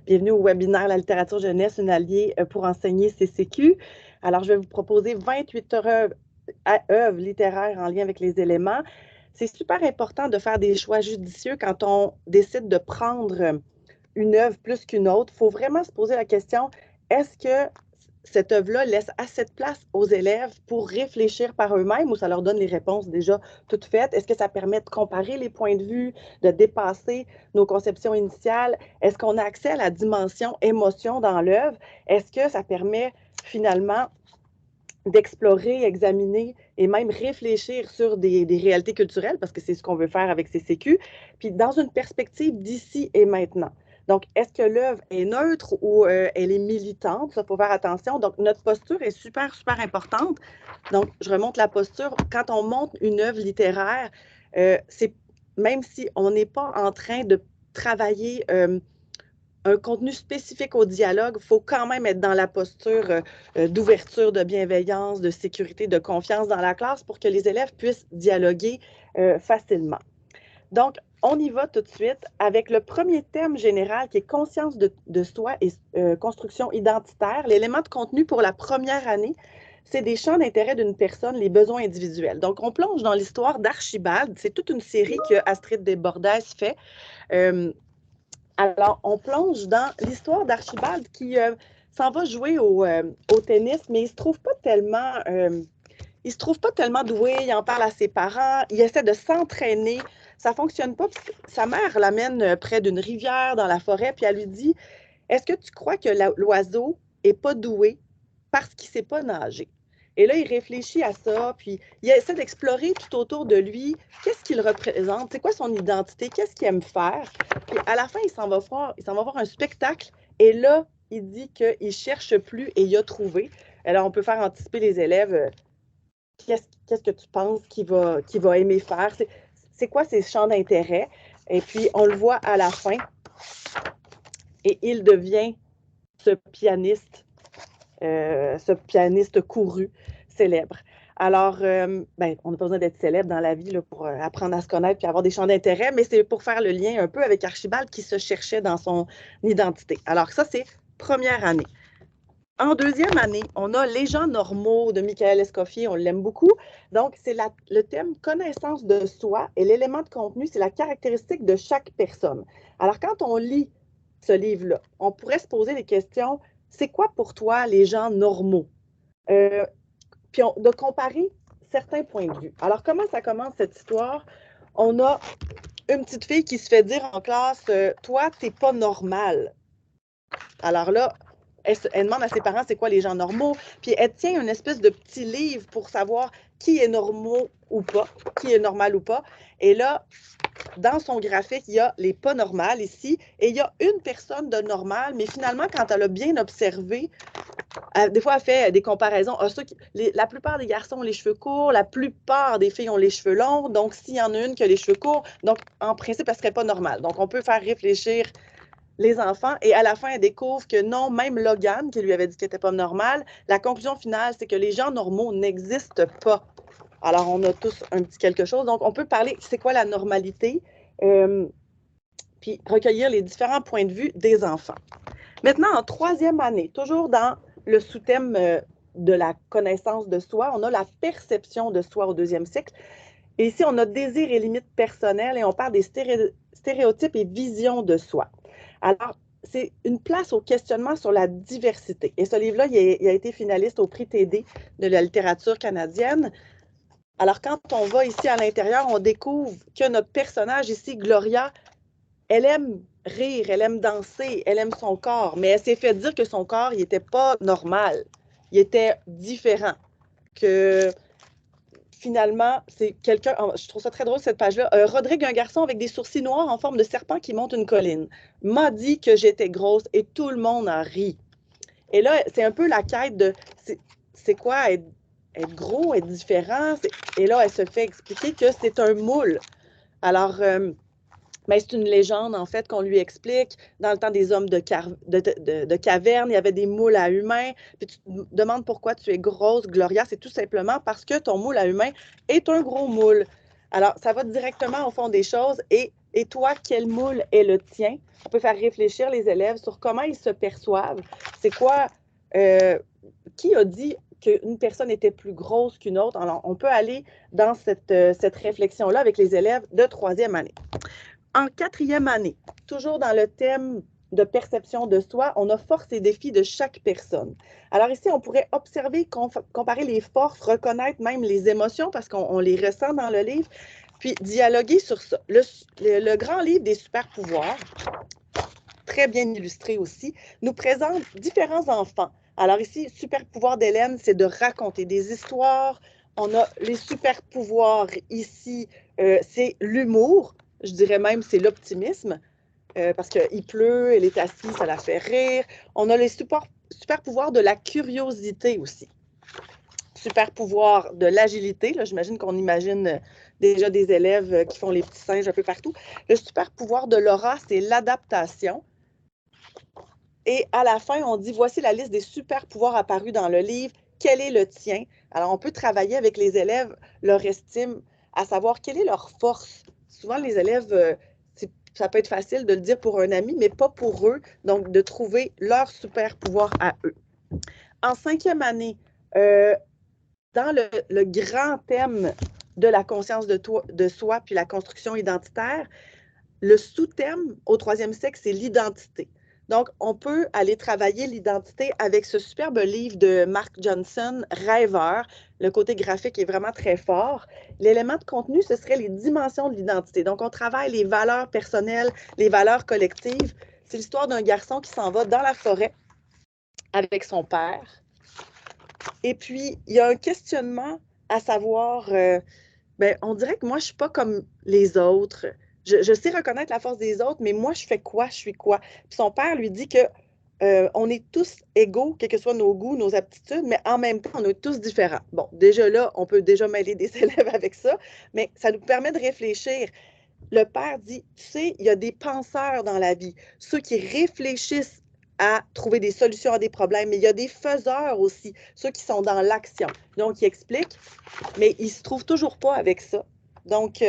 Bienvenue au webinaire La littérature jeunesse, une alliée pour enseigner CCQ. Alors, je vais vous proposer 28 œuvres littéraires en lien avec les éléments. C'est super important de faire des choix judicieux quand on décide de prendre une œuvre plus qu'une autre. Il faut vraiment se poser la question, est-ce que cette œuvre-là laisse assez de place aux élèves pour réfléchir par eux-mêmes ou ça leur donne les réponses déjà toutes faites? Est-ce que ça permet de comparer les points de vue, de dépasser nos conceptions initiales? Est-ce qu'on a accès à la dimension émotion dans l'œuvre? Est-ce que ça permet finalement d'explorer, examiner et même réfléchir sur des réalités culturelles, parce que c'est ce qu'on veut faire avec CCQ, puis dans une perspective d'ici et maintenant. Donc, est-ce que l'œuvre est neutre ou elle est militante? Ça, il faut faire attention. Donc, notre posture est super, super importante. Donc, je remonte la posture. Quand on monte une œuvre littéraire, c'est même si on n'est pas en train de travailler un contenu spécifique au dialogue, il faut quand même être dans la posture d'ouverture, de bienveillance, de sécurité, de confiance dans la classe pour que les élèves puissent dialoguer facilement. Donc, on y va tout de suite avec le premier thème général qui est conscience de soi et construction identitaire. L'élément de contenu pour la première année, c'est des champs d'intérêt d'une personne, les besoins individuels. Donc, on plonge dans l'histoire d'Archibald. C'est toute une série que Astrid Desbordes fait. Alors, on plonge dans l'histoire d'Archibald qui s'en va jouer au tennis, mais il se trouve pas tellement doué, il en parle à ses parents, il essaie de s'entraîner, ça fonctionne pas. Sa mère l'amène près d'une rivière dans la forêt, puis elle lui dit, est-ce que tu crois que l'oiseau est pas doué parce qu'il sait pas nager? Et là, il réfléchit à ça, puis il essaie d'explorer tout autour de lui, qu'est-ce qu'il représente, c'est quoi son identité, qu'est-ce qu'il aime faire. Puis à la fin, il s'en va voir un spectacle, et là, il dit qu'il cherche plus et il a trouvé. Alors, on peut faire anticiper les élèves, qu'est-ce que tu penses qu'il va aimer faire, c'est quoi ses champs d'intérêt, et puis on le voit à la fin, et il devient ce pianiste couru, célèbre. Alors, on n'a pas besoin d'être célèbre dans la vie là, pour apprendre à se connaître et avoir des champs d'intérêt, mais c'est pour faire le lien un peu avec Archibald qui se cherchait dans son identité. Alors, ça, c'est première année. En deuxième année, on a Les gens normaux de Michael Escoffier, on l'aime beaucoup. Donc, c'est le thème connaissance de soi et l'élément de contenu, c'est la caractéristique de chaque personne. Alors, quand on lit ce livre-là, on pourrait se poser des questions, c'est quoi pour toi les gens normaux? Puis de comparer certains points de vue. Alors, comment ça commence cette histoire? On a une petite fille qui se fait dire en classe, toi, t'es pas normal. Alors là, elle demande à ses parents c'est quoi les gens normaux, puis elle tient une espèce de petit livre pour savoir qui est normal ou pas, qui est normal ou pas. Et là, dans son graphique, il y a les pas normales ici, et il y a une personne de normal, mais finalement, quand elle a bien observé, des fois, elle fait des comparaisons. La plupart des garçons ont les cheveux courts, la plupart des filles ont les cheveux longs, donc s'il y en a une qui a les cheveux courts, donc en principe, elle ne serait pas normale. Donc, on peut faire réfléchir les enfants, et à la fin, elle découvre que non, même Logan, qui lui avait dit qu'elle n'était pas normale, la conclusion finale, c'est que les gens normaux n'existent pas. Alors, on a tous un petit quelque chose. Donc, on peut parler, c'est quoi la normalité, puis recueillir les différents points de vue des enfants. Maintenant, en troisième année, toujours dans le sous-thème de la connaissance de soi, on a la perception de soi au deuxième cycle. Et ici, on a désir et limites personnelles et on parle des stéréotypes et visions de soi. Alors, c'est une place au questionnement sur la diversité. Et ce livre-là, il a été finaliste au prix TD de la littérature canadienne. Alors, quand on va ici à l'intérieur, on découvre que notre personnage ici, Gloria, elle aime rire, elle aime danser, elle aime son corps, mais elle s'est fait dire que son corps, il n'était pas normal, il était différent, que finalement, c'est quelqu'un, je trouve ça très drôle cette page-là, Rodrigue, un garçon avec des sourcils noirs en forme de serpent qui monte une colline, m'a dit que j'étais grosse et tout le monde a ri. Et là, c'est un peu la quête de, c'est quoi être gros, être différent, et là, elle se fait expliquer que c'est un moule. Alors, mais c'est une légende, en fait, qu'on lui explique. Dans le temps des hommes de caverne, il y avait des moules à humains. Puis tu te demandes pourquoi tu es grosse, Gloria. C'est tout simplement parce que ton moule à humain est un gros moule. Alors, ça va directement au fond des choses et Et toi, quel moule est le tien? On peut faire réfléchir les élèves sur comment ils se perçoivent. C'est quoi, qui a dit qu'une personne était plus grosse qu'une autre? Alors, on peut aller dans cette réflexion-là avec les élèves de troisième année. En quatrième année, toujours dans le thème de perception de soi, on a forces et défis de chaque personne. Alors ici, on pourrait observer, comparer les forces, reconnaître même les émotions parce qu'on les ressent dans le livre, puis dialoguer sur ça. Le grand livre des super pouvoirs, très bien illustré aussi, nous présente différents enfants. Alors ici, super pouvoir d'Hélène, c'est de raconter des histoires. On a les super pouvoirs ici, c'est l'humour. Je dirais même c'est l'optimisme, parce qu'il pleut, elle est assise, ça la fait rire. On a les super pouvoirs de la curiosité aussi. Super pouvoir de l'agilité. J'imagine qu'on imagine déjà des élèves qui font les petits singes un peu partout. Le super pouvoir de l'aura, c'est l'adaptation. Et à la fin, on dit, voici la liste des super pouvoirs apparus dans le livre. Quel est le tien? Alors, on peut travailler avec les élèves leur estime, à savoir quelle est leur force. Souvent, les élèves, ça peut être facile de le dire pour un ami, mais pas pour eux. Donc, de trouver leur super pouvoir à eux. En cinquième année, dans le grand thème de la conscience de soi puis la construction identitaire, le sous-thème au troisième cycle, c'est l'identité. Donc, on peut aller travailler l'identité avec ce superbe livre de Mark Johnson, Rêveur. Le côté graphique est vraiment très fort. L'élément de contenu, ce serait les dimensions de l'identité. Donc, on travaille les valeurs personnelles, les valeurs collectives. C'est l'histoire d'un garçon qui s'en va dans la forêt avec son père. Et puis, il y a un questionnement à savoir, on dirait que moi, je ne suis pas comme les autres. Je sais reconnaître la force des autres, mais moi, je fais quoi? Je suis quoi? Puis son père lui dit que on est tous égaux, quels que soient nos goûts, nos aptitudes, mais en même temps, on est tous différents. Bon, déjà là, on peut déjà mêler des élèves avec ça, mais ça nous permet de réfléchir. Le père dit, tu sais, il y a des penseurs dans la vie, ceux qui réfléchissent à trouver des solutions à des problèmes, mais il y a des faiseurs aussi, ceux qui sont dans l'action. Donc, il explique, mais il ne se trouve toujours pas avec ça. Donc,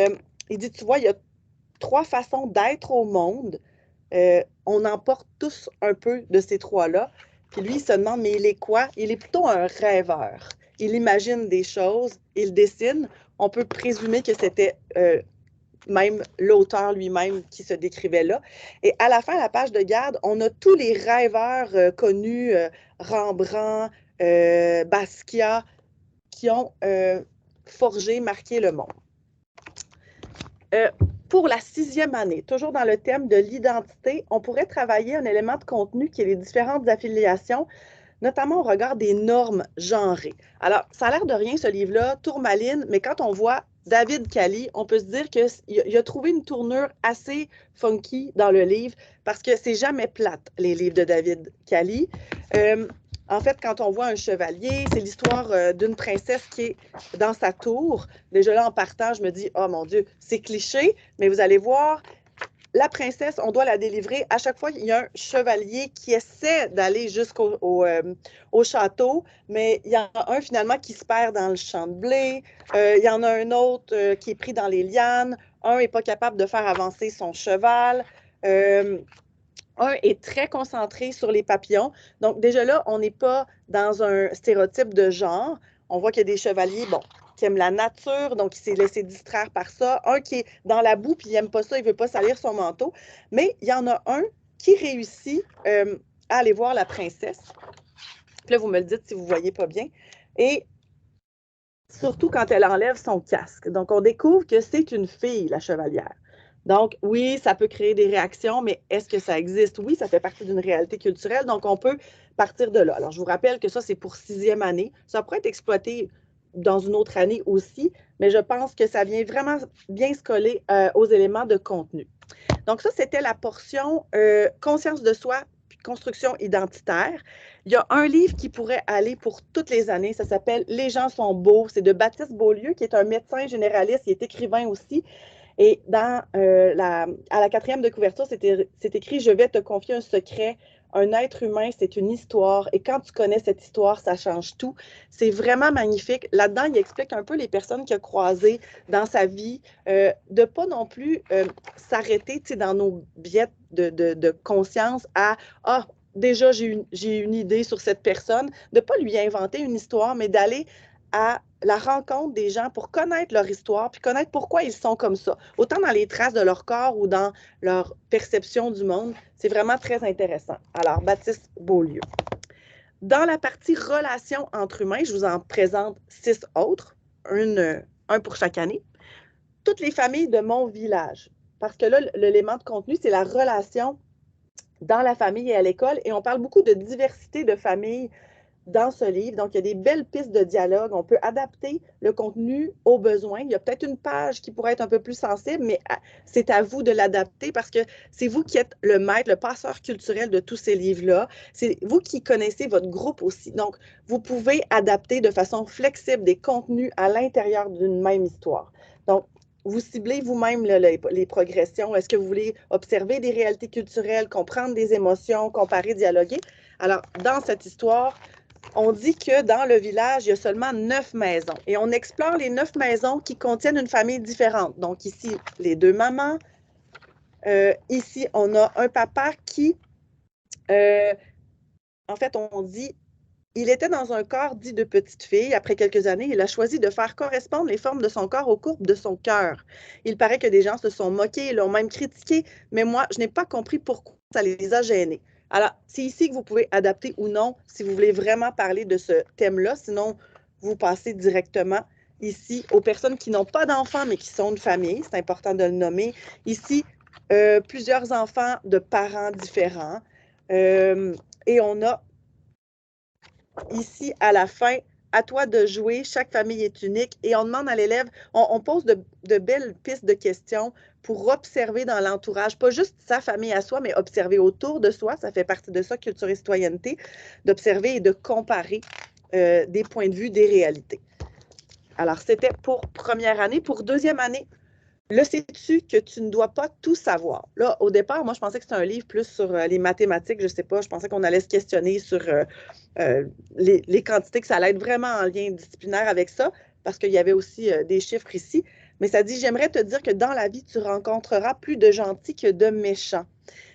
il dit, tu vois, il y a 3 façons d'être au monde. On en porte tous un peu de ces 3-là. Puis lui, il se demande, mais il est quoi? Il est plutôt un rêveur. Il imagine des choses, il dessine. On peut présumer que c'était même l'auteur lui-même qui se décrivait là. Et à la fin, à la page de garde, on a tous les rêveurs connus, Rembrandt, Basquiat, qui ont forgé, marqué le monde. Pour la 6e année, toujours dans le thème de l'identité, on pourrait travailler un élément de contenu qui est les différentes affiliations, notamment au regard des normes genrées. Alors, ça a l'air de rien, ce livre-là, tourmaline, mais quand on voit David Cali, on peut se dire qu'il a trouvé une tournure assez funky dans le livre parce que c'est jamais plate, les livres de David Cali. En fait, quand on voit un chevalier, c'est l'histoire d'une princesse qui est dans sa tour. Déjà là, en partant, je me dis, oh mon Dieu, c'est cliché, mais vous allez voir, la princesse, on doit la délivrer. À chaque fois, il y a un chevalier qui essaie d'aller jusqu'au château, mais il y en a un finalement qui se perd dans le champ de blé. Il y en a un autre qui est pris dans les lianes. Un n'est pas capable de faire avancer son cheval. Un est très concentré sur les papillons. Donc, déjà là, on n'est pas dans un stéréotype de genre. On voit qu'il y a des chevaliers, bon, qui aiment la nature, donc il s'est laissé distraire par ça. Un qui est dans la boue, puis il n'aime pas ça, il ne veut pas salir son manteau. Mais il y en a un qui réussit à aller voir la princesse. Puis là, vous me le dites si vous ne voyez pas bien. Et surtout quand elle enlève son casque. Donc, on découvre que c'est une fille, la chevalière. Donc, oui, ça peut créer des réactions, mais est-ce que ça existe? Oui, ça fait partie d'une réalité culturelle, donc on peut partir de là. Alors, je vous rappelle que ça, c'est pour 6e année. Ça pourrait être exploité dans une autre année aussi, mais je pense que ça vient vraiment bien se coller aux éléments de contenu. Donc, ça, c'était la portion conscience de soi, puis construction identitaire. Il y a un livre qui pourrait aller pour toutes les années. Ça s'appelle Les gens sont beaux. C'est de Baptiste Beaulieu, qui est un médecin généraliste. Il est écrivain aussi. Et à la 4e de couverture, c'est écrit « Je vais te confier un secret. Un être humain, c'est une histoire. Et quand tu connais cette histoire, ça change tout. » C'est vraiment magnifique. Là-dedans, il explique un peu les personnes qu'il a croisées dans sa vie, de ne pas non plus s'arrêter dans nos biais de conscience à « Ah, déjà, j'ai une idée sur cette personne », de ne pas lui inventer une histoire, mais d'aller à la rencontre des gens pour connaître leur histoire, puis connaître pourquoi ils sont comme ça, autant dans les traces de leur corps ou dans leur perception du monde. C'est vraiment très intéressant. Alors, Baptiste Beaulieu. Dans la partie relations entre humains, je vous en présente 6 autres, un pour chaque année. Toutes les familles de mon village, parce que là, l'élément de contenu, c'est la relation dans la famille et à l'école, et on parle beaucoup de diversité de familles dans ce livre. Donc, il y a des belles pistes de dialogue. On peut adapter le contenu aux besoins. Il y a peut-être une page qui pourrait être un peu plus sensible, mais c'est à vous de l'adapter parce que c'est vous qui êtes le maître, le passeur culturel de tous ces livres-là. C'est vous qui connaissez votre groupe aussi. Donc, vous pouvez adapter de façon flexible des contenus à l'intérieur d'une même histoire. Donc, vous ciblez vous-même les progressions. Est-ce que vous voulez observer des réalités culturelles, comprendre des émotions, comparer, dialoguer? Alors, dans cette histoire, on dit que dans le village, il y a seulement 9 maisons. Et on explore les 9 maisons qui contiennent une famille différente. Donc ici, les 2 mamans. Ici, on a un papa qui, en fait, on dit, il était dans un corps dit de petite fille. Après quelques années, il a choisi de faire correspondre les formes de son corps aux courbes de son cœur. Il paraît que des gens se sont moqués, l'ont même critiqué, mais moi, je n'ai pas compris pourquoi ça les a gênés. Alors, c'est ici que vous pouvez adapter ou non si vous voulez vraiment parler de ce thème-là. Sinon, vous passez directement ici aux personnes qui n'ont pas d'enfants, mais qui sont une famille. C'est important de le nommer. Ici, plusieurs enfants de parents différents. Et on a ici, à la fin, à toi de jouer, chaque famille est unique et on demande à l'élève, on pose de belles pistes de questions pour observer dans l'entourage, pas juste sa famille à soi, mais observer autour de soi, ça fait partie de ça, culture et citoyenneté, d'observer et de comparer des points de vue, des réalités. Alors, c'était pour première année. Pour deuxième année, le sais-tu que tu ne dois pas tout savoir? Là, au départ, moi, je pensais que c'était un livre plus sur les mathématiques, je ne sais pas, je pensais qu'on allait se questionner sur les quantités, que ça allait être vraiment en lien disciplinaire avec ça, parce qu'il y avait aussi des chiffres ici. Mais ça dit, j'aimerais te dire que dans la vie, tu rencontreras plus de gentils que de méchants.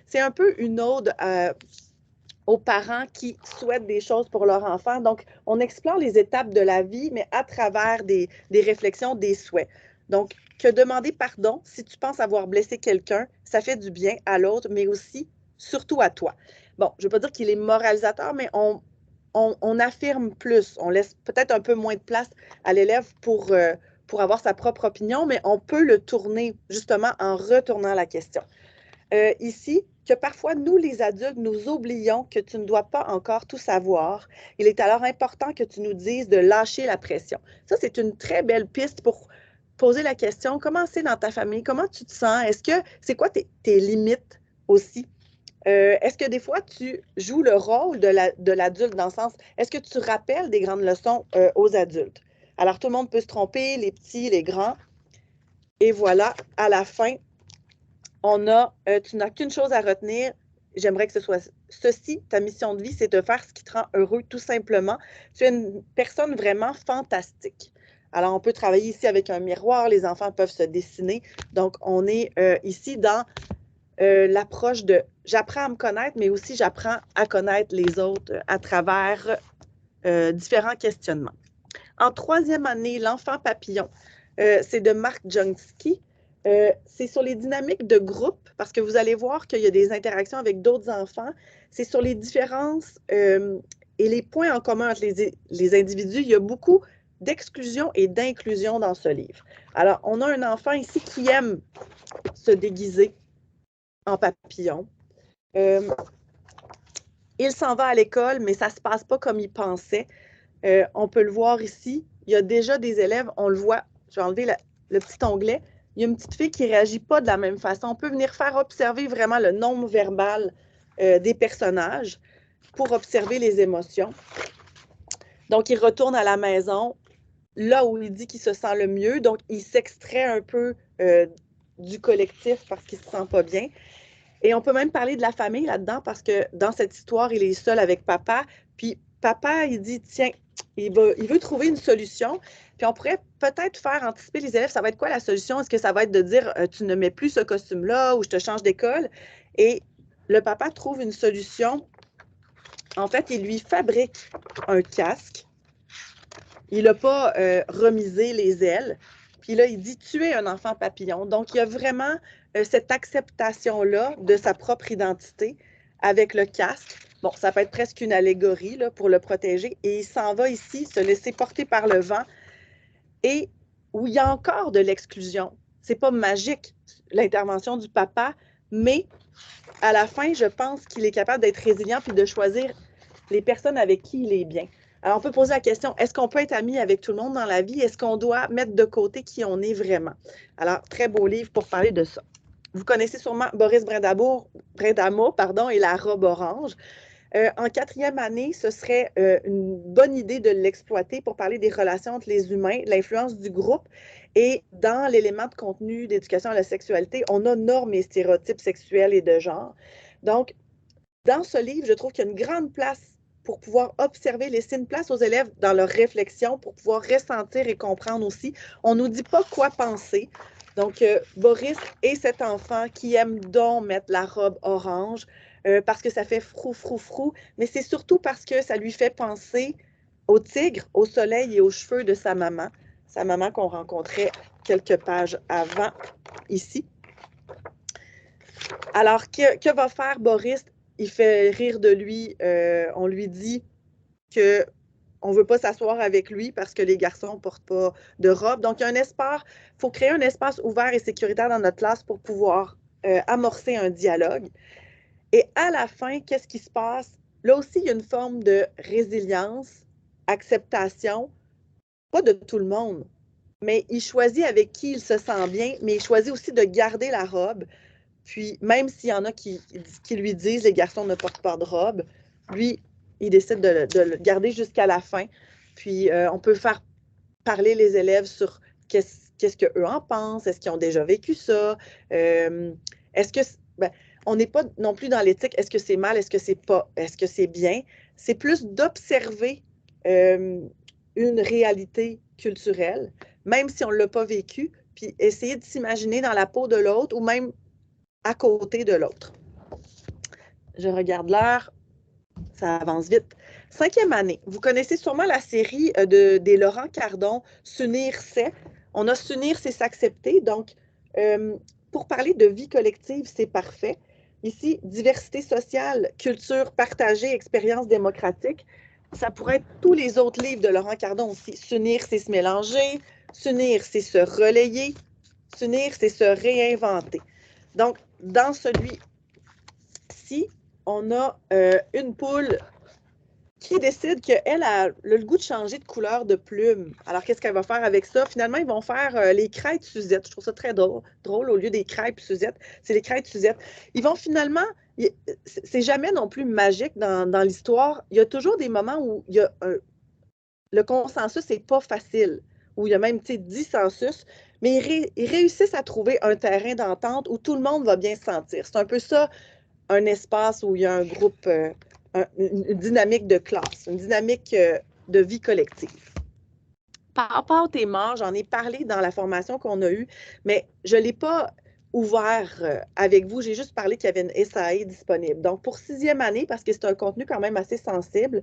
C'est un peu une ode aux parents qui souhaitent des choses pour leur enfant. Donc, on explore les étapes de la vie, mais à travers des réflexions, des souhaits. Donc, que demander pardon si tu penses avoir blessé quelqu'un, ça fait du bien à l'autre, mais aussi, surtout à toi. Bon, je ne veux pas dire qu'il est moralisateur, mais on affirme plus. On laisse peut-être un peu moins de place à l'élève pour avoir sa propre opinion, mais on peut le tourner justement en retournant la question. Ici, que parfois, nous, les adultes, nous oublions que tu ne dois pas encore tout savoir. Il est alors important que tu nous dises de lâcher la pression. Ça, c'est une très belle piste pour poser la question, comment c'est dans ta famille? Comment tu te sens? Est-ce que c'est quoi tes limites aussi? Est-ce que des fois, tu joues le rôle de l'adulte dans le sens, est-ce que tu rappelles des grandes leçons aux adultes? Alors, tout le monde peut se tromper, les petits, les grands. Et voilà, à la fin, on a, tu n'as qu'une chose à retenir. J'aimerais que ce soit ceci, ta mission de vie, c'est de faire ce qui te rend heureux, tout simplement. Tu es une personne vraiment fantastique. Alors, on peut travailler ici avec un miroir, les enfants peuvent se dessiner. Donc, on est ici dans l'approche de j'apprends à me connaître, mais aussi j'apprends à connaître les autres à travers différents questionnements. En troisième année, l'enfant papillon, c'est de Marc Jongsky. C'est sur les dynamiques de groupe, parce que vous allez voir qu'il y a des interactions avec d'autres enfants. C'est sur les différences et les points en commun entre les individus. Il y a beaucoup d'exclusion et d'inclusion dans ce livre. Alors, on a un enfant ici qui aime se déguiser en papillon. Il s'en va à l'école, mais ça ne se passe pas comme il pensait. On peut le voir ici. Il y a déjà des élèves, on le voit. Je vais enlever le petit onglet. Il y a une petite fille qui ne réagit pas de la même façon. On peut venir faire observer vraiment le nombre verbal des personnages pour observer les émotions. Donc, il retourne à la maison, là où il dit qu'il se sent le mieux. Donc, il s'extrait un peu du collectif parce qu'il ne se sent pas bien. Et on peut même parler de la famille là-dedans parce que dans cette histoire, il est seul avec papa. Puis papa, il dit, tiens, il veut trouver une solution. Puis on pourrait peut-être faire anticiper les élèves. Ça va être quoi la solution? Est-ce que ça va être de dire, tu ne mets plus ce costume-là ou je te change d'école? Et le papa trouve une solution. En fait, il lui fabrique un casque. Il n'a pas remisé les ailes. Puis là, il dit, tu es un enfant papillon. Donc, il y a vraiment cette acceptation-là de sa propre identité avec le casque. Bon, ça peut être presque une allégorie là, pour le protéger. Et il s'en va ici se laisser porter par le vent et où il y a encore de l'exclusion. C'est pas magique, l'intervention du papa, mais à la fin, je pense qu'il est capable d'être résilient puis de choisir les personnes avec qui il est bien. Alors, on peut poser la question, est-ce qu'on peut être ami avec tout le monde dans la vie? Est-ce qu'on doit mettre de côté qui on est vraiment? Alors, très beau livre pour parler de ça. Vous connaissez sûrement Boris Brind'Amour et la robe orange. En quatrième année, ce serait une bonne idée de l'exploiter pour parler des relations entre les humains, l'influence du groupe. Et dans l'élément de contenu d'éducation à la sexualité, on a normes et stéréotypes sexuels et de genre. Donc, dans ce livre, je trouve qu'il y a une grande place pour pouvoir observer, laisser une place aux élèves dans leur réflexion, pour pouvoir ressentir et comprendre aussi. On ne nous dit pas quoi penser. Donc, Boris est cet enfant qui aime donc mettre la robe orange parce que ça fait frou, frou, frou, mais c'est surtout parce que ça lui fait penser au tigre, au soleil et aux cheveux de sa maman qu'on rencontrait quelques pages avant ici. Alors, que va faire Boris? Il fait rire de lui. On lui dit qu'on ne veut pas s'asseoir avec lui parce que les garçons ne portent pas de robe. Donc, il faut créer un espace ouvert et sécuritaire dans notre classe pour pouvoir amorcer un dialogue. Et à la fin, qu'est-ce qui se passe? Là aussi, il y a une forme de résilience, acceptation, pas de tout le monde, mais il choisit avec qui il se sent bien, mais il choisit aussi de garder la robe. Puis, même s'il y en a qui lui disent les garçons ne portent pas de robe, lui, il décide de le garder jusqu'à la fin. Puis, on peut faire parler les élèves sur qu'est-ce qu'eux en pensent, est-ce qu'ils ont déjà vécu ça, est-ce que, ben, on n'est pas non plus dans l'éthique, est-ce que c'est mal, est-ce que c'est pas, est-ce que c'est bien, c'est plus d'observer une réalité culturelle, même si on ne l'a pas vécu, puis essayer de s'imaginer dans la peau de l'autre ou même à côté de l'autre. Je regarde l'heure, ça avance vite. Cinquième année, vous connaissez sûrement la série des Laurent Cardon, S'unir c'est. On a S'unir c'est s'accepter. Donc, pour parler de vie collective, c'est parfait. Ici, diversité sociale, culture partagée, expérience démocratique. Ça pourrait être tous les autres livres de Laurent Cardon aussi. S'unir, c'est se mélanger. S'unir, c'est se relayer. S'unir, c'est se réinventer. Donc, dans celui-ci, on a une poule qui décide qu'elle a le goût de changer de couleur de plume. Alors, qu'est-ce qu'elle va faire avec ça? Finalement, ils vont faire les crêtes Suzette. Je trouve ça très drôle. Au lieu des crêpes Suzette, c'est les crêtes Suzette. Ils vont finalement... C'est jamais non plus magique dans l'histoire. Il y a toujours des moments où il y a le consensus n'est pas facile, où il y a même dissensus, mais ils réussissent à trouver un terrain d'entente où tout le monde va bien se sentir. C'est un peu ça, un espace où il y a un groupe, une dynamique de classe, une dynamique de vie collective. Par rapport au thème, j'en ai parlé dans la formation qu'on a eue, mais je ne l'ai pas ouvert avec vous. J'ai juste parlé qu'il y avait une SAE disponible. Donc, pour sixième année, parce que c'est un contenu quand même assez sensible,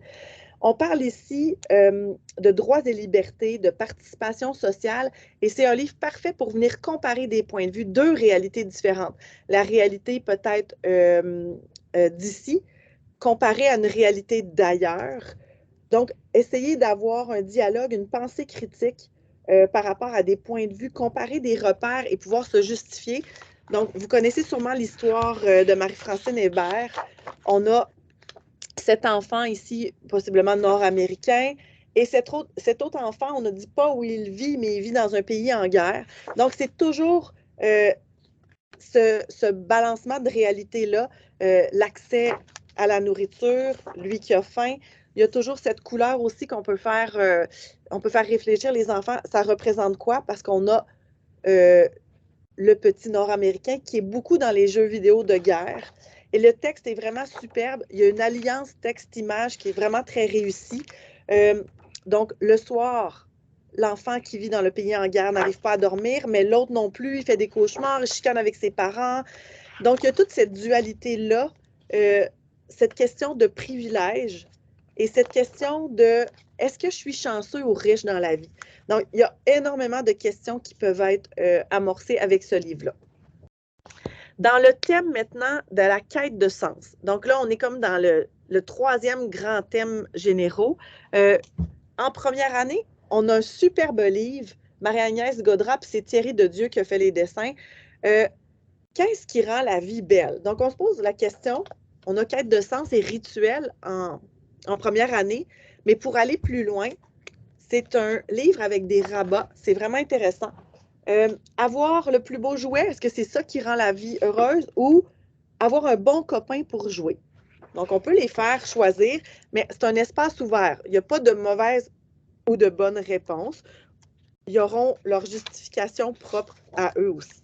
on parle ici de droits et libertés, de participation sociale, et c'est un livre parfait pour venir comparer des points de vue, deux réalités différentes. La réalité peut-être d'ici, comparée à une réalité d'ailleurs. Donc, essayer d'avoir un dialogue, une pensée critique par rapport à des points de vue, comparer des repères et pouvoir se justifier. Donc, vous connaissez sûrement l'histoire de Marie-Francine Hébert. On a cet enfant ici, possiblement nord-américain, et cet autre enfant, on ne dit pas où il vit, mais il vit dans un pays en guerre. Donc, c'est toujours ce balancement de réalité-là, l'accès à la nourriture, lui qui a faim. Il y a toujours cette couleur aussi qu'on peut faire, on peut faire réfléchir les enfants. Ça représente quoi? Parce qu'on a le petit Nord-Américain qui est beaucoup dans les jeux vidéo de guerre. Et le texte est vraiment superbe. Il y a une alliance texte-image qui est vraiment très réussie. Donc, le soir, l'enfant qui vit dans le pays en guerre n'arrive pas à dormir, mais l'autre non plus, il fait des cauchemars, il chicane avec ses parents. Donc, il y a toute cette dualité-là, cette question de privilège et cette question de est-ce que je suis chanceux ou riche dans la vie? Donc, il y a énormément de questions qui peuvent être amorcées avec ce livre-là. Dans le thème maintenant de la quête de sens, donc là, on est comme dans le troisième grand thème généraux. En première année, on a un superbe livre, Marie-Agnès Godrat, puis c'est Thierry Dedieu qui a fait les dessins. Qu'est-ce qui rend la vie belle? Donc, on se pose la question, on a quête de sens et rituel en première année, mais pour aller plus loin, c'est un livre avec des rabats, c'est vraiment intéressant. Avoir le plus beau jouet, est-ce que c'est ça qui rend la vie heureuse ou avoir un bon copain pour jouer? Donc, on peut les faire choisir, mais c'est un espace ouvert. Il n'y a pas de mauvaise ou de bonne réponse. Ils auront leur justification propre à eux aussi.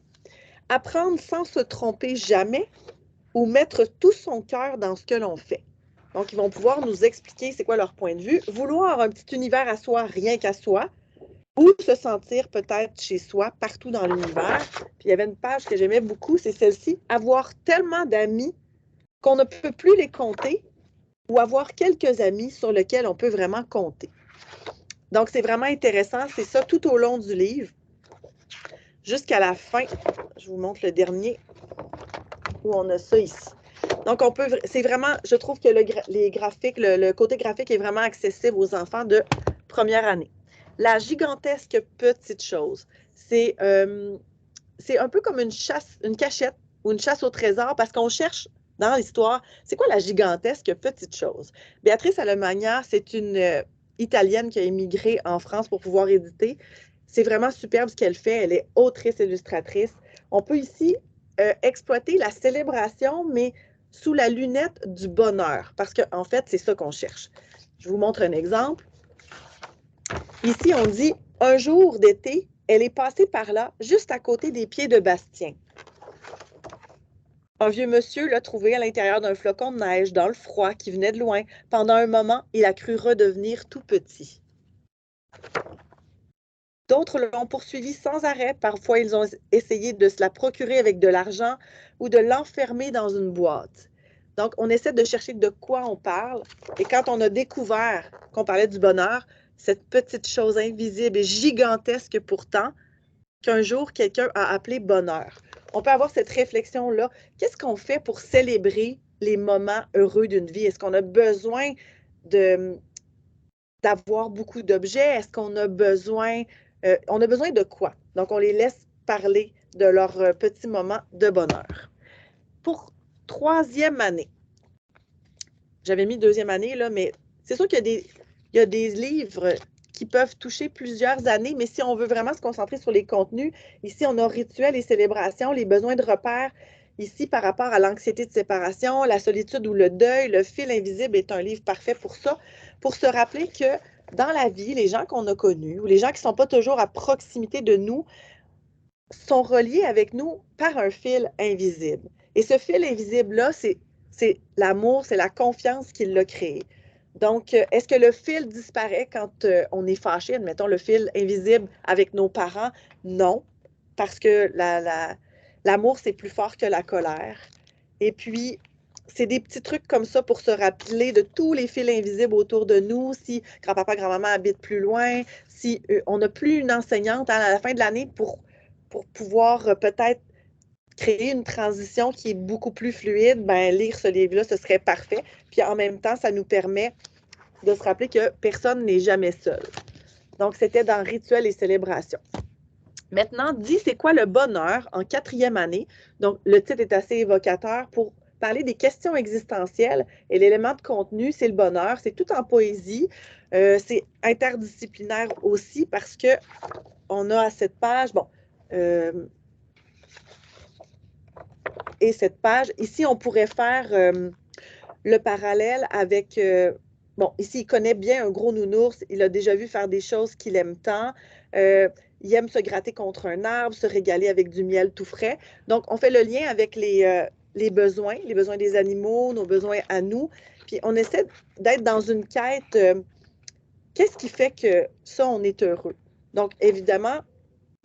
Apprendre sans se tromper jamais ou mettre tout son cœur dans ce que l'on fait. Donc, ils vont pouvoir nous expliquer c'est quoi leur point de vue. Vouloir un petit univers à soi, rien qu'à soi, ou se sentir peut-être chez soi, partout dans l'univers. Puis il y avait une page que j'aimais beaucoup, c'est celle-ci, avoir tellement d'amis qu'on ne peut plus les compter ou avoir quelques amis sur lesquels on peut vraiment compter. Donc, c'est vraiment intéressant, c'est ça tout au long du livre. Jusqu'à la fin, je vous montre le dernier, où on a ça ici. Donc, c'est vraiment, je trouve que les graphiques, le côté graphique est vraiment accessible aux enfants de première année. La gigantesque petite chose, c'est un peu comme une cachette ou une chasse au trésor parce qu'on cherche dans l'histoire, c'est quoi la gigantesque petite chose? Béatrice Alemagna, c'est une Italienne qui a émigré en France pour pouvoir éditer. C'est vraiment superbe ce qu'elle fait. Elle est autrice, illustratrice. On peut ici exploiter la célébration, mais sous la lunette du bonheur, parce qu'en fait, c'est ça qu'on cherche. Je vous montre un exemple. Ici, on dit « Un jour d'été, elle est passée par là, juste à côté des pieds de Bastien. Un vieux monsieur l'a trouvé à l'intérieur d'un flocon de neige, dans le froid, qui venait de loin. Pendant un moment, il a cru redevenir tout petit. » D'autres l'ont poursuivi sans arrêt. Parfois, ils ont essayé de se la procurer avec de l'argent ou de l'enfermer dans une boîte. Donc, on essaie de chercher de quoi on parle. Et quand on a découvert qu'on parlait du bonheur, cette petite chose invisible et gigantesque pourtant, qu'un jour, quelqu'un a appelé bonheur. On peut avoir cette réflexion-là. Qu'est-ce qu'on fait pour célébrer les moments heureux d'une vie? Est-ce qu'on a besoin d'avoir beaucoup d'objets? Est-ce qu'on a besoin... on a besoin de quoi? Donc, on les laisse parler de leur petit moment de bonheur. Pour troisième année, j'avais mis deuxième année, là, mais c'est sûr qu'il y a des livres qui peuvent toucher plusieurs années, mais si on veut vraiment se concentrer sur les contenus, ici, on a rituels et célébrations, les besoins de repères. Ici, par rapport à l'anxiété de séparation, la solitude ou le deuil, le fil invisible est un livre parfait pour ça, pour se rappeler que dans la vie, les gens qu'on a connus ou les gens qui ne sont pas toujours à proximité de nous sont reliés avec nous par un fil invisible. Et ce fil invisible-là, c'est l'amour, c'est la confiance qui l'a créé. Donc, est-ce que le fil disparaît quand on est fâché? Admettons le fil invisible avec nos parents. Non, parce que l'amour, c'est plus fort que la colère. Et puis, c'est des petits trucs comme ça pour se rappeler de tous les fils invisibles autour de nous. Si grand-papa, grand-maman habitent plus loin, si on n'a plus une enseignante à la fin de l'année pour pouvoir peut-être créer une transition qui est beaucoup plus fluide, ben, lire ce livre-là, ce serait parfait. Puis en même temps, ça nous permet de se rappeler que personne n'est jamais seul. Donc, c'était dans Rituels et célébrations. Maintenant, dis, c'est quoi le bonheur en quatrième année? Donc, le titre est assez évocateur pour parler des questions existentielles et l'élément de contenu, c'est le bonheur. C'est tout en poésie. C'est interdisciplinaire aussi parce que on a à cette page, bon, et cette page, ici, on pourrait faire le parallèle avec, bon, ici, il connaît bien un gros nounours, il a déjà vu faire des choses qu'il aime tant. ils aiment se gratter contre un arbre, se régaler avec du miel tout frais. Donc, on fait le lien avec les besoins des animaux, nos besoins à nous. Puis, on essaie d'être dans une quête. Qu'est-ce qui fait que ça, on est heureux? Donc, évidemment,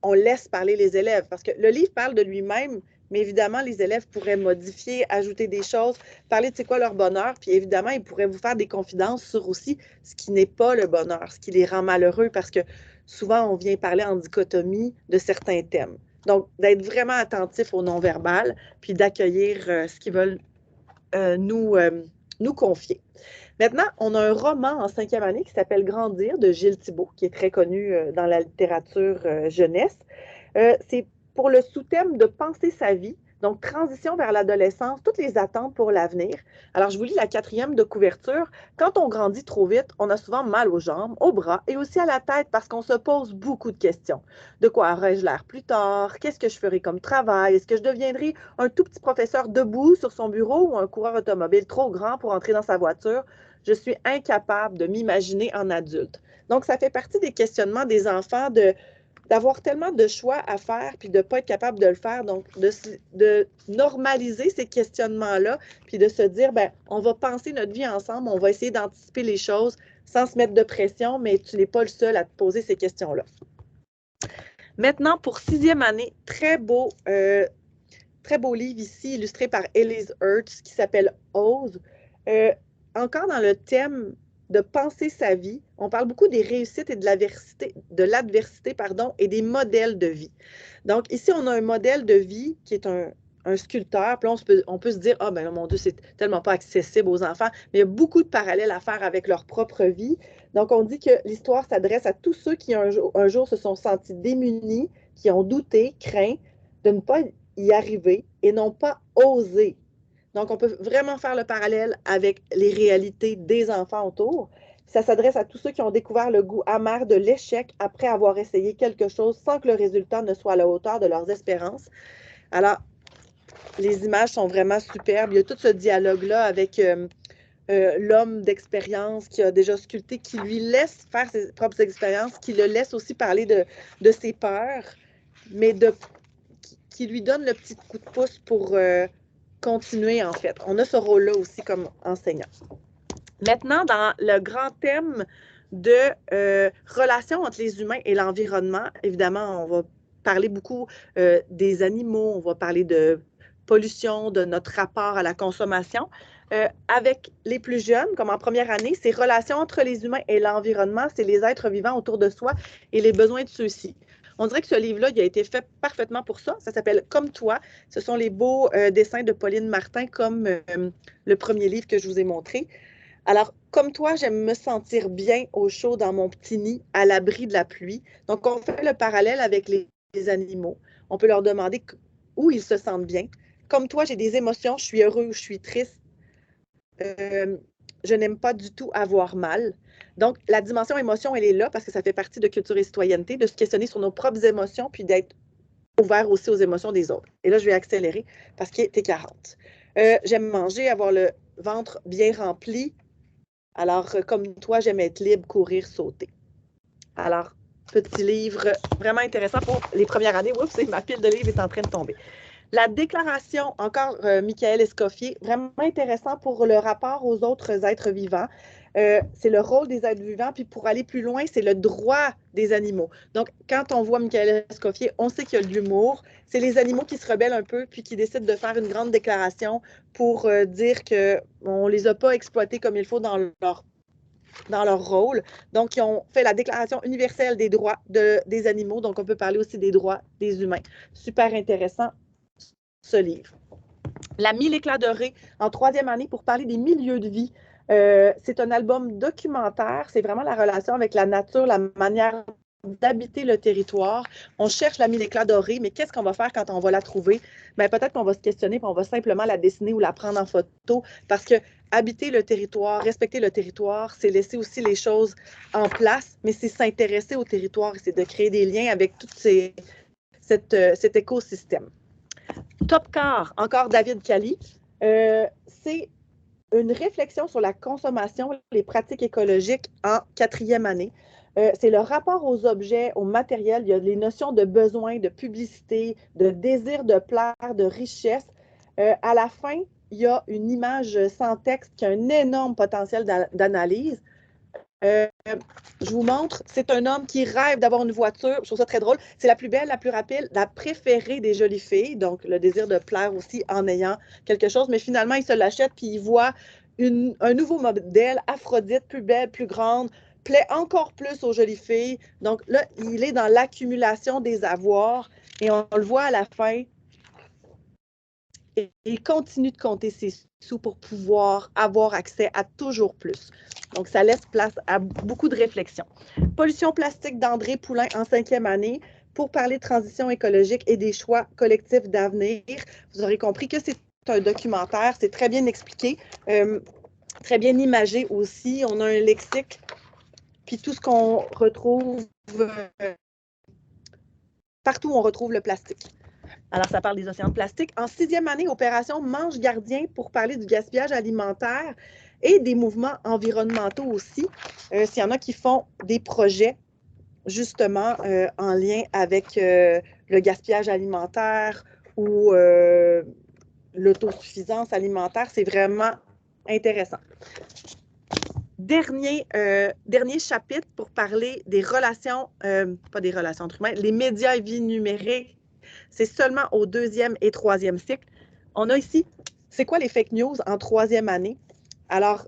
on laisse parler les élèves parce que le livre parle de lui-même, mais évidemment, les élèves pourraient modifier, ajouter des choses, parler de c'est quoi leur bonheur, puis évidemment, ils pourraient vous faire des confidences sur aussi ce qui n'est pas le bonheur, ce qui les rend malheureux parce que souvent, on vient parler en dichotomie de certains thèmes. Donc, d'être vraiment attentif au non-verbal, puis d'accueillir ce qu'ils veulent nous confier. Maintenant, on a un roman en 5e année qui s'appelle Grandir de Gilles Thibault, qui est très connu dans la littérature jeunesse. C'est pour le sous-thème de penser sa vie, donc transition vers l'adolescence, toutes les attentes pour l'avenir. Alors, je vous lis la 4e de couverture. Quand on grandit trop vite, on a souvent mal aux jambes, aux bras et aussi à la tête parce qu'on se pose beaucoup de questions. De quoi aurais-je l'air plus tard? Qu'est-ce que je ferai comme travail? Est-ce que je deviendrai un tout petit professeur debout sur son bureau ou un coureur automobile trop grand pour entrer dans sa voiture? Je suis incapable de m'imaginer en adulte. Donc, ça fait partie des questionnements des enfants d'avoir tellement de choix à faire puis de ne pas être capable de le faire. Donc, de normaliser ces questionnements-là puis de se dire, ben, on va penser notre vie ensemble, on va essayer d'anticiper les choses sans se mettre de pression, mais tu n'es pas le seul à te poser ces questions-là. Maintenant, pour 6e année, très beau livre ici, illustré par Elise Hertz, qui s'appelle Ose. Encore dans le thème de penser sa vie, on parle beaucoup des réussites et de l'adversité, et des modèles de vie. Donc, ici, on a un modèle de vie qui est un sculpteur. Puis là, on peut se dire, ah, ben mon Dieu, c'est tellement pas accessible aux enfants. Mais il y a beaucoup de parallèles à faire avec leur propre vie. Donc, on dit que l'histoire s'adresse à tous ceux qui un jour se sont sentis démunis, qui ont douté, craint de ne pas y arriver et n'ont pas osé. Donc, on peut vraiment faire le parallèle avec les réalités des enfants autour. Ça s'adresse à tous ceux qui ont découvert le goût amer de l'échec après avoir essayé quelque chose sans que le résultat ne soit à la hauteur de leurs espérances. Alors, les images sont vraiment superbes. Il y a tout ce dialogue-là avec l'homme d'expérience qui a déjà sculpté, qui lui laisse faire ses propres expériences, qui le laisse aussi parler de ses peurs, mais qui lui donne le petit coup de pouce pour continuer, en fait. On a ce rôle-là aussi comme enseignant. Maintenant, dans le grand thème de relations entre les humains et l'environnement, évidemment, on va parler beaucoup des animaux, on va parler de pollution, de notre rapport à la consommation. Avec les plus jeunes, comme en première année, ces relations entre les humains et l'environnement, c'est les êtres vivants autour de soi et les besoins de ceux-ci. On dirait que ce livre-là, il a été fait parfaitement pour ça. Ça s'appelle « Comme toi ». Ce sont les beaux dessins de Pauline Martin, comme le premier livre que je vous ai montré. Alors, comme toi, j'aime me sentir bien au chaud dans mon petit nid, à l'abri de la pluie. Donc, on fait le parallèle avec les animaux. On peut leur demander où ils se sentent bien. Comme toi, j'ai des émotions, je suis heureux ou je suis triste. Je n'aime pas du tout avoir mal. Donc, la dimension émotion, elle est là parce que ça fait partie de culture et citoyenneté, de se questionner sur nos propres émotions, puis d'être ouvert aussi aux émotions des autres. Et là, je vais accélérer parce qu'il est 40. J'aime manger, avoir le ventre bien rempli. Alors, comme toi, j'aime être libre, courir, sauter. Alors, petit livre vraiment intéressant pour les premières années. Oups, ma pile de livres est en train de tomber. La déclaration, encore Michael Escoffier, vraiment intéressant pour le rapport aux autres êtres vivants. C'est le rôle des êtres vivants, puis pour aller plus loin, c'est le droit des animaux. Donc, quand on voit Michael Escoffier, on sait qu'il y a de l'humour. C'est les animaux qui se rebellent un peu, puis qui décident de faire une grande déclaration pour dire qu'on ne les a pas exploités comme il faut dans leur rôle. Donc, ils ont fait la Déclaration universelle des droits des animaux. Donc, on peut parler aussi des droits des humains. Super intéressant, ce livre. La 1000 éclats dorés en 3e année pour parler des milieux de vie. C'est un album documentaire. C'est vraiment la relation avec la nature, la manière d'habiter le territoire. On cherche la 1000 éclats dorés, mais qu'est-ce qu'on va faire quand on va la trouver? Bien, peut-être qu'on va se questionner et on va simplement la dessiner ou la prendre en photo parce que habiter le territoire, respecter le territoire, c'est laisser aussi les choses en place, mais c'est s'intéresser au territoire et c'est de créer des liens avec tout cet écosystème. Top Car, encore David Cali, c'est une réflexion sur la consommation, les pratiques écologiques en 4e année. C'est le rapport aux objets, au matériel. Il y a les notions de besoin, de publicité, de désir de plaire, de richesse. À la fin, il y a une image sans texte qui a un énorme potentiel d'analyse. Je vous montre, c'est un homme qui rêve d'avoir une voiture. Je trouve ça très drôle. C'est la plus belle, la plus rapide, la préférée des jolies filles. Donc, le désir de plaire aussi en ayant quelque chose. Mais finalement, il se l'achète puis il voit un nouveau modèle, Aphrodite, plus belle, plus grande, plaît encore plus aux jolies filles. Donc là, il est dans l'accumulation des avoirs et on le voit à la fin. Et il continue de compter ses sous pour pouvoir avoir accès à toujours plus. Donc, ça laisse place à beaucoup de réflexions. Pollution plastique d'André Poulain en 5e année pour parler de transition écologique et des choix collectifs d'avenir. Vous aurez compris que c'est un documentaire, c'est très bien expliqué, très bien imagé aussi. On a un lexique, puis tout ce qu'on retrouve, partout où on retrouve le plastique. Alors, ça parle des océans de plastique. En 6e année, opération Manche Gardien pour parler du gaspillage alimentaire et des mouvements environnementaux aussi. S'il y en a qui font des projets justement en lien avec le gaspillage alimentaire ou l'autosuffisance alimentaire, c'est vraiment intéressant. Dernier chapitre pour parler des relations, pas des relations entre humains, les médias et vie numérique. C'est seulement au 2e et 3e cycle. On a ici, c'est quoi les fake news en 3e année? Alors,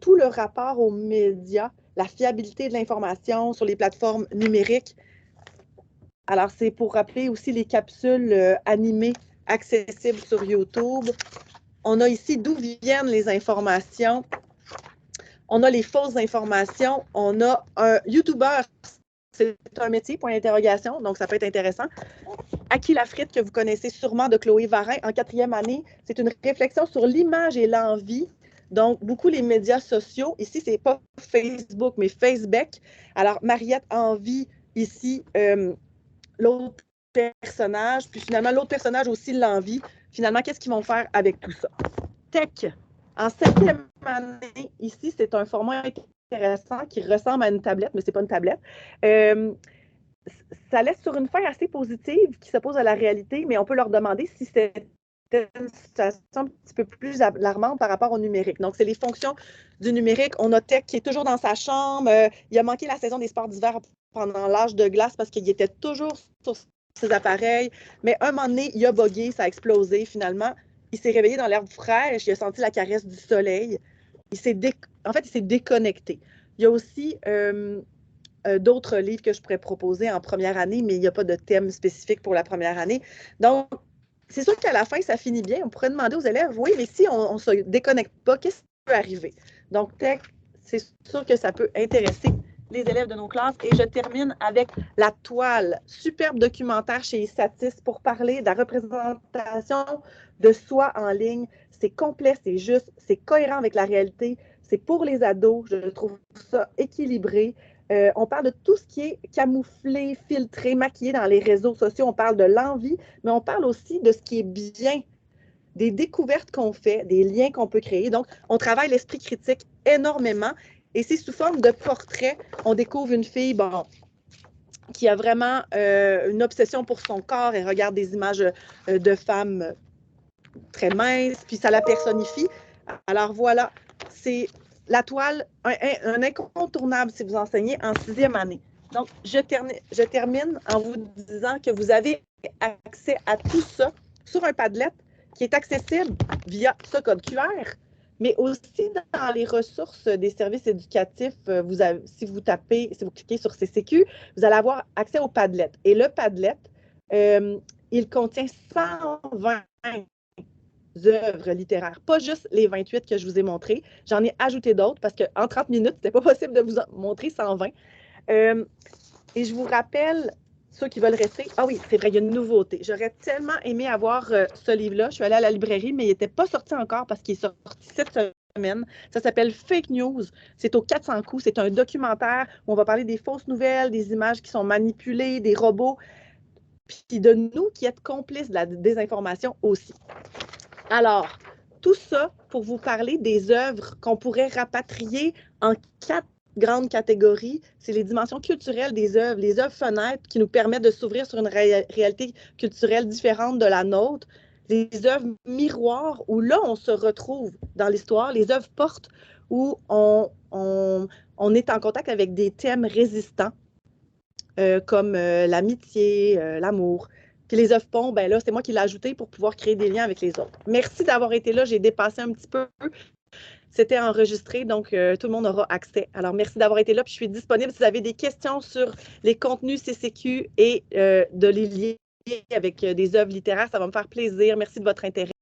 tout le rapport aux médias, la fiabilité de l'information sur les plateformes numériques. Alors, c'est pour rappeler aussi les capsules animées accessibles sur YouTube. On a ici d'où viennent les informations. On a les fausses informations. On a un YouTuber, c'est un métier, point d'interrogation, donc ça peut être intéressant. Aki Lafritte, que vous connaissez sûrement de Chloé Varin, en 4e année, c'est une réflexion sur l'image et l'envie. Donc, beaucoup les médias sociaux. Ici, c'est pas Facebook, mais Facebook. Alors, Mariette Envie, ici, l'autre personnage. Puis finalement, l'autre personnage aussi l'envie. Finalement, qu'est-ce qu'ils vont faire avec tout ça? Tech. En 7e année, ici, c'est un format intéressant qui ressemble à une tablette, mais ce n'est pas une tablette. Ça laisse sur une fin assez positive qui s'oppose à la réalité, mais on peut leur demander si c'était une situation un petit peu plus alarmante par rapport au numérique. Donc, c'est les fonctions du numérique. On a Tech qui est toujours dans sa chambre. Il a manqué la saison des sports d'hiver pendant l'âge de glace parce qu'il était toujours sur ses appareils. Mais un moment donné, il a bogué, ça a explosé. Finalement, il s'est réveillé dans l'herbe fraîche, il a senti la caresse du soleil. En fait, il s'est déconnecté. Il y a aussi d'autres livres que je pourrais proposer en première année, mais il n'y a pas de thème spécifique pour la première année. Donc, c'est sûr qu'à la fin, ça finit bien. On pourrait demander aux élèves, oui, mais si on ne se déconnecte pas, qu'est-ce qui peut arriver? Donc, Tech, c'est sûr que ça peut intéresser les élèves de nos classes. Et je termine avec La Toile, superbe documentaire chez Isatis pour parler de la représentation de soi en ligne. C'est complet, c'est juste, c'est cohérent avec la réalité. C'est pour les ados. Je trouve ça équilibré. On parle de tout ce qui est camouflé, filtré, maquillé dans les réseaux sociaux. On parle de l'envie, mais on parle aussi de ce qui est bien, des découvertes qu'on fait, des liens qu'on peut créer. Donc, on travaille l'esprit critique énormément et c'est sous forme de portrait. On découvre une fille, bon, qui a vraiment une obsession pour son corps. Elle regarde des images de femmes très minces, puis ça la personnifie. Alors voilà, c'est La Toile, un incontournable si vous enseignez en 6e année. Donc, je termine en vous disant que vous avez accès à tout ça sur un Padlet qui est accessible via ce code QR, mais aussi dans les ressources des services éducatifs. Si vous cliquez sur CCQ, vous allez avoir accès au Padlet. Et le Padlet, il contient 120 œuvres littéraires, pas juste les 28 que je vous ai montrées. J'en ai ajouté d'autres parce qu'en 30 minutes, c'était pas possible de vous en montrer 120. Et je vous rappelle, ceux qui veulent rester, ah oui, c'est vrai, il y a une nouveauté. J'aurais tellement aimé avoir ce livre-là. Je suis allée à la librairie, mais il n'était pas sorti encore parce qu'il est sorti cette semaine. Ça s'appelle Fake News. C'est aux 400 coups. C'est un documentaire où on va parler des fausses nouvelles, des images qui sont manipulées, des robots, puis de nous qui êtes complices de la désinformation aussi. Alors, tout ça pour vous parler des œuvres qu'on pourrait rapatrier en 4 grande catégorie, c'est les dimensions culturelles des œuvres, les œuvres fenêtres qui nous permettent de s'ouvrir sur une réalité culturelle différente de la nôtre, les œuvres miroirs où là, on se retrouve dans l'histoire, les œuvres portes où on est en contact avec des thèmes résistants comme l'amitié, l'amour. Puis les œuvres ponts, ben là, c'est moi qui l'ai ajouté pour pouvoir créer des liens avec les autres. Merci d'avoir été là. J'ai dépassé un petit peu. C'était enregistré, donc tout le monde aura accès. Alors, merci d'avoir été là. Puis je suis disponible si vous avez des questions sur les contenus CCQ et de les lier avec des œuvres littéraires. Ça va me faire plaisir. Merci de votre intérêt.